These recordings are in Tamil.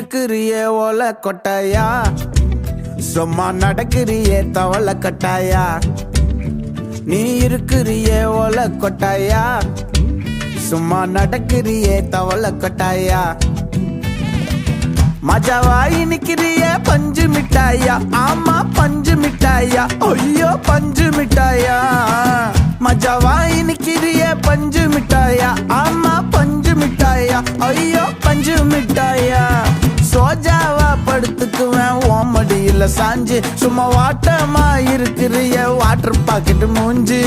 இருக்கிறியே ஓலை கொட்டாயா, சும்மா நடக்கிறியே தவளை கட்டாயா. நீ இருக்கிறியே ஓலை கொட்டாயா, சும்மா நடக்கிறியே தவளை கட்டாயா. மஜாவாய் நிக்கிறிய பஞ்சு மிட்டாயா, ஆமா பஞ்சு மிட்டாயா, ஐயோ பஞ்சு மிட்டாயா. மஜாவாய் நிக்கிறிய பஞ்சு மிட்டாயா, ஆமா பஞ்சு மிட்டாயா, ஐயோ பஞ்சு மிட்டாயா. சோஜாவா படுத்துக்குவேன் ஓமடியில சாஞ்சு, சும்மா வாட்டமா இருக்கிறிய வாட்டர் பாக்கெட் மூஞ்சி.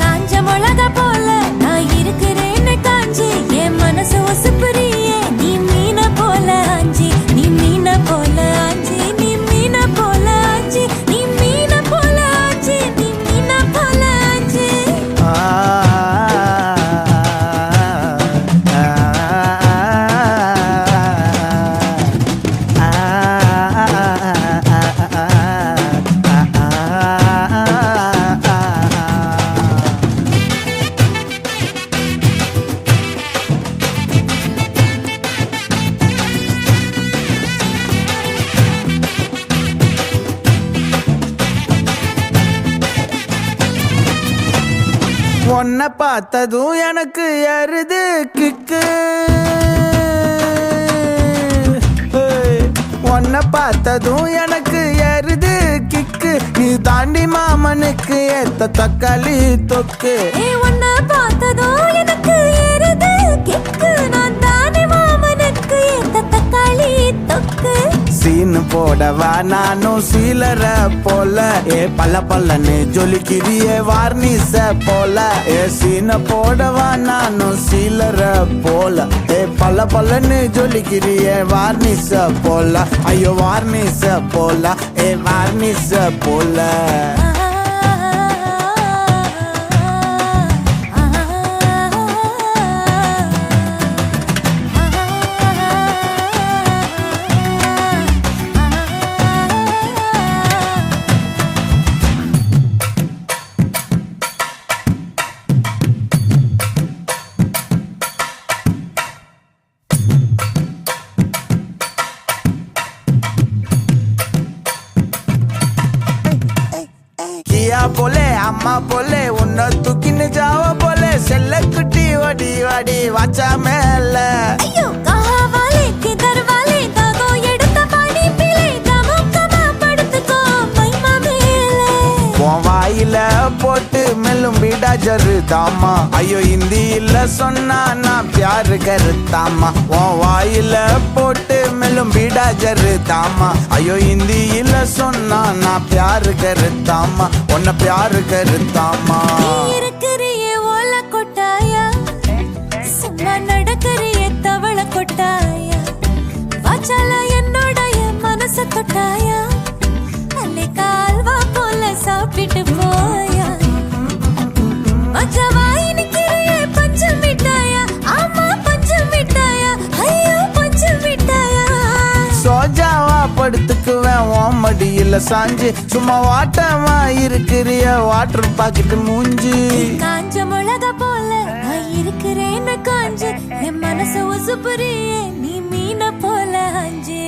காஞ்ச மிளகா போல நான் இருக்கிறேன்னு காஞ்சி, என் மனசு ஒசுப்புறியே நீ மீன போல ஆஞ்சி, நீ மீன போல ஆஞ்சி, நீ மீன போல ஆஞ்சி, நீ மீன போல ஆஞ்சி, நீ மீன போல ஆஞ்சி. உன்னை பார்த்ததும் எனக்கு ஏறுது கிக்கு, உன்னை பார்த்ததும் எனக்கு ஏறுது கிக்கு. நீ தாண்டி மாமனுக்கு ஏத்த தக்காளி தொக்கு. உன்னை பார்த்ததும் எனக்கு ஏறுது கிக்கு, நான் தாண்டி மாமனுக்கு ஏத்த தக்காளி தொக்கு. சீனு போடவா நானும் சீலர போல, ஏ பல்ல பல்லன்னு ஜொலிக்கிறியே வார்னிச போல. ஏ சீன போடவா நானும் சீலர போல, ஏ பல்ல பல்லன்னு ஜொலிக்கிறியே வார்னிச போல. ஐயோ வார்னிச போல, ஏ வார்னிச போல. கியா போலே அம்மா போலே உன்னை தூக்கின்னு ஜாவ போலே, செல்ல குட்டி வடி வடி வாச்சா மேல. ஐயோ காவாலே கிதர்வாலே தாகோ எடுத்த பாடி பிளே, தமக்கமா படுத்துக்கோ மைமா மேலே. உன் வாயில போட்டு மெல்லும் பீடா ஜருதாமா, ஐயோ ஹிந்தியில சொன்னா நான் பியாரு கருத்தாமா. உன் வாயில போட்டு மெல்லும் பீடா ஜருதாமா, ஐயோ ஹிந்தியில சொன்னா நான் பியாரு கருத்தாமா, உன்னை பியாரு கருத்தாமா. நீ இருக்கிறியே ஓலை கொட்டாயா, சும்மா நடக்கிறியே தவளை கொட்டாயா. வாச்சால என்னோடைய மனச தொட்டாயா, அல்லே கால்வா போல சாப்பிட்டு போயா. மஜாவாய் நிக்கிறியே பஞ்சு மிட்டாயா, ஆமா பஞ்சு மிட்டாயா, ஐயோ பஞ்சு மிட்டாயா. சோஜாவா படுத்துக்குவேன் ஓமடியில சாஞ்சு, சும்மா வாட்டமா இருக்கிறிய வாட்டர் பாக்கெட் மூஞ்சி. காஞ்ச மிளகா போல நான் இருக்கிறேன்னு காஞ்சு, என் மனசு ஒசுப்புறியே நீ மீன போல ஆஞ்சு.